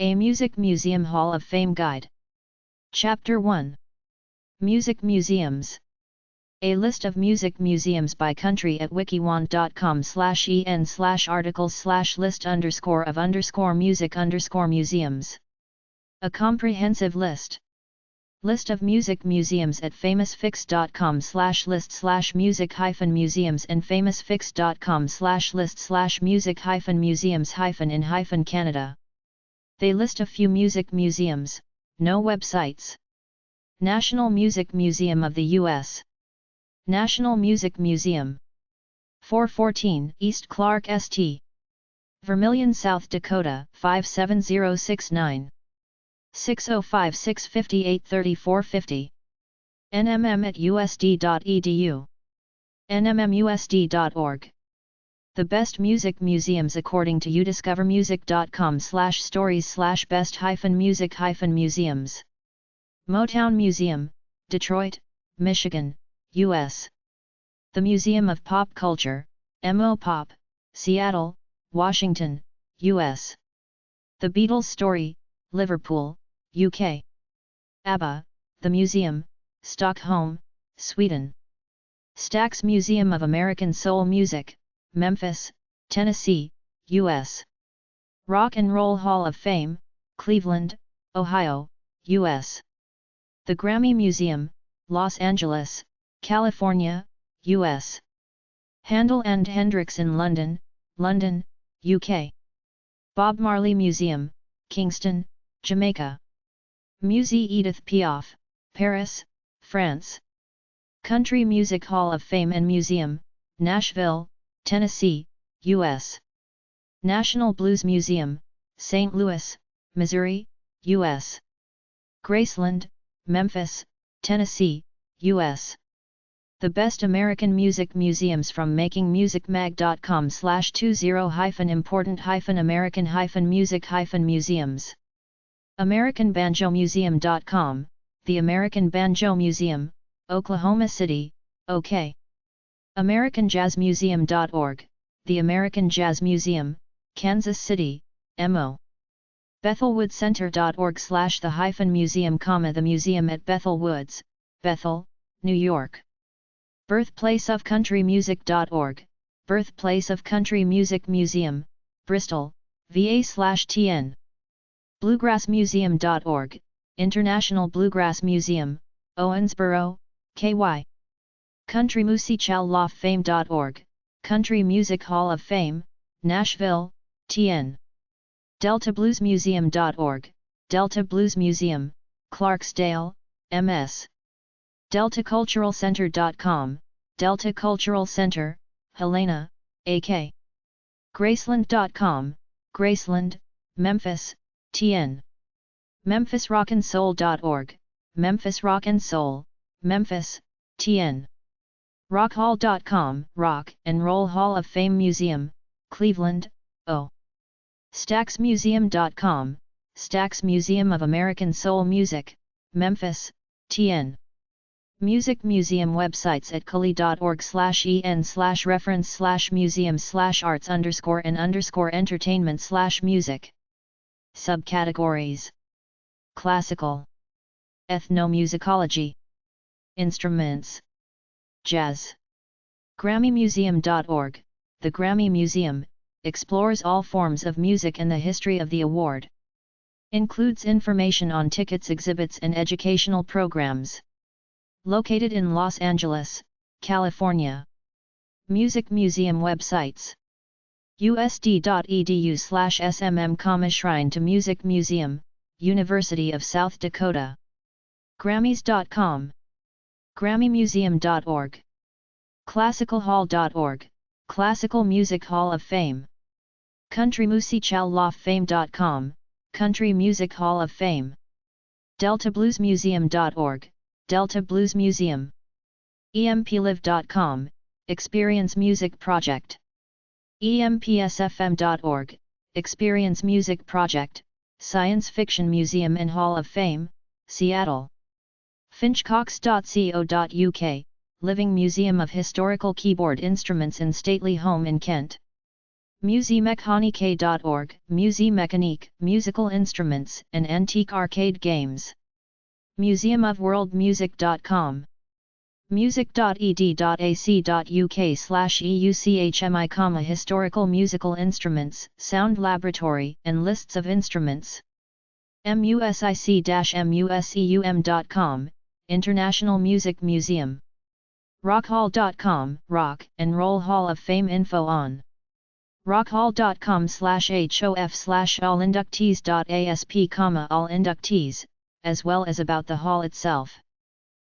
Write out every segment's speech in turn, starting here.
A Music Museum Hall of Fame Guide. Chapter 1. Music Museums. A list of music museums by country at wikiwan.com/en/articles/list_of_music_museums. A comprehensive list. List of music museums at famousfix.com/list/music-museums and famousfix.com/list/music-museums-in-Canada. They list a few music museums, no websites. National Music Museum of the U.S. National Music Museum. 414 East Clark St. Vermilion, South Dakota 57069. 605-658-3450. nmm@usd.edu. nmmusd.org. The best music museums according to udiscovermusic.com/stories/best-music-museums. Motown Museum, Detroit, Michigan, U.S. The Museum of Pop Culture, MO-Pop, Seattle, Washington, U.S. The Beatles Story, Liverpool, UK. ABBA, The Museum, Stockholm, Sweden. Stax Museum of American Soul Music, Memphis, Tennessee, U.S. Rock and Roll Hall of Fame, Cleveland, Ohio, U.S. The Grammy Museum, Los Angeles, California, U.S. Handel and Hendrix in London, London, UK. Bob Marley Museum, Kingston, Jamaica. Musée Edith Piaf, Paris, France. Country Music Hall of Fame and Museum, Nashville, Tennessee, U.S. National Blues Museum, St. Louis, Missouri, U.S. Graceland, Memphis, Tennessee, U.S. The best American music museums from makingmusic.com/20-important-American-music-museums. AmericanBanjoMuseum.com, The American Banjo Museum, Oklahoma City, OK. AmericanJazzMuseum.org, The American Jazz Museum, Kansas City, MO. BethelWoodsCenter.org/the-museum, The Museum at Bethel Woods, Bethel, New York. BirthplaceOfCountryMusic.org, Birthplace of Country Music Museum, Bristol, VA/TN. BluegrassMuseum.org, International Bluegrass Museum, Owensboro, KY. CountryMusicHallOfFame.org, Country Music Hall of Fame, Nashville, TN. DeltaBluesMuseum.org, Delta Blues Museum, Clarksdale, MS. DeltaCulturalCenter.com, Delta Cultural Center, Helena, AK. Graceland.com, Graceland, Memphis, TN. MemphisRockandSoul.org, Memphis Rock and Soul, Memphis, TN. RockHall.com, Rock and Roll Hall of Fame Museum, Cleveland, O. StaxMuseum.com, Stax Museum of American Soul Music, Memphis, TN. Music Museum websites at cali.org/en/reference/museums/arts_and_entertainment/music. Subcategories: Classical, Ethnomusicology, Instruments, Jazz. GrammyMuseum.org, The Grammy Museum, explores all forms of music and the history of the award. Includes information on tickets, exhibits and educational programs. Located in Los Angeles, California. Music Museum websites: usd.edu/smm, Shrine to Music Museum, University of South Dakota. Grammys.com. GrammyMuseum.org. ClassicalHall.org, Classical Music Hall of Fame. CountryMusicHallOfFame.com, Country Music Hall of Fame. DeltaBluesMuseum.org, Delta Blues Museum. EMPLive.com, Experience Music Project. EMPSFM.org, Experience Music Project, Science Fiction Museum and Hall of Fame, Seattle. Finchcox.co.uk, Living Museum of Historical Keyboard Instruments in Stately Home in Kent. Musémechanique.org, Musée-Mécanique, musical instruments and antique arcade games. Museumofworldmusic.com. music.ed.ac.uk/euchmi, historical musical instruments, sound laboratory, and lists of instruments. music-museum.com, International Music Museum. rockhall.com, Rock and Roll Hall of Fame info on rockhall.com/hof/all inductees.asp, all inductees, as well as about the hall itself.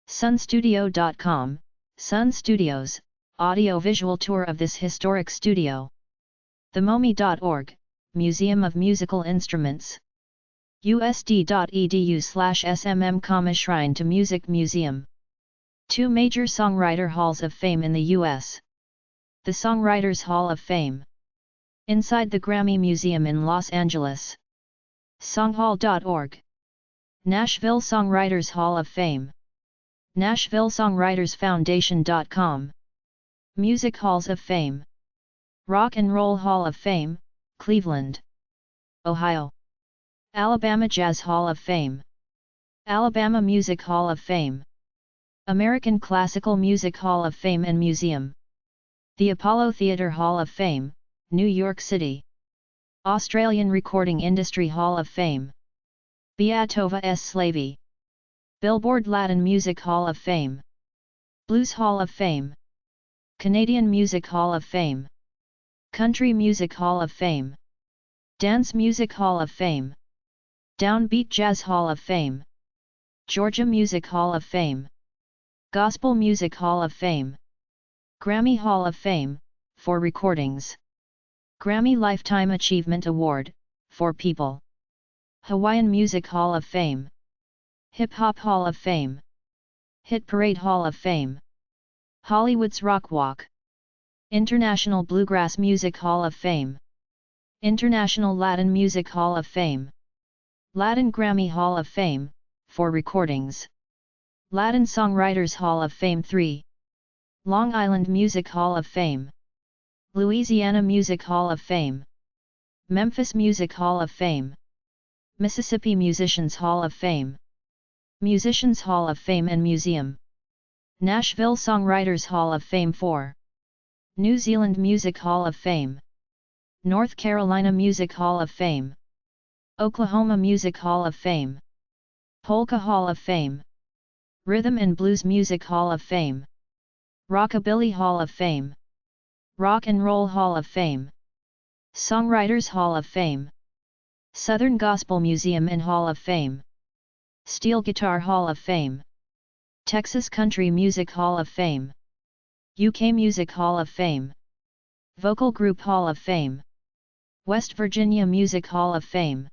sunstudio.com, Sun Studios, audio-visual tour of this historic studio. themomi.org, Museum of Musical Instruments. usd.edu/smm, Shrine to Music Museum. Two major songwriter halls of fame in the U.S. The Songwriters Hall of Fame. Inside the Grammy Museum in Los Angeles. songhall.org. Nashville Songwriters Hall of Fame. Nashville Songwriters Foundation.com. Music Halls of Fame. Rock and Roll Hall of Fame, Cleveland, Ohio. Alabama Jazz Hall of Fame. Alabama Music Hall of Fame. American Classical Music Hall of Fame and Museum. The Apollo Theatre Hall of Fame, New York City. Australian Recording Industry Hall of Fame. Beatova S. Slavy. Billboard Latin Music Hall of Fame. Blues Hall of Fame. Canadian Music Hall of Fame. Country Music Hall of Fame. Dance Music Hall of Fame. Downbeat Jazz Hall of Fame. Georgia Music Hall of Fame. Gospel Music Hall of Fame. Grammy Hall of Fame, for recordings. Grammy Lifetime Achievement Award, for people. Hawaiian Music Hall of Fame. Hip Hop Hall of Fame. Hit Parade Hall of Fame. Hollywood's Rock Walk. International Bluegrass Music Hall of Fame. International Latin Music Hall of Fame. Latin Grammy Hall of Fame, for recordings. Latin Songwriters Hall of Fame 3. Long Island Music Hall of Fame. Louisiana Music Hall of Fame. Memphis Music Hall of Fame. Mississippi Musicians Hall of Fame. Musicians Hall of Fame and Museum. Nashville Songwriters Hall of Fame 4. New Zealand Music Hall of Fame. North Carolina Music Hall of Fame. Oklahoma Music Hall of Fame. Polka Hall of Fame. Rhythm and Blues Music Hall of Fame. Rockabilly Hall of Fame. Rock and Roll Hall of Fame. Songwriters Hall of Fame. Southern Gospel Museum and Hall of Fame. Steel Guitar Hall of Fame. Texas Country Music Hall of Fame. UK Music Hall of Fame. Vocal Group Hall of Fame. West Virginia Music Hall of Fame.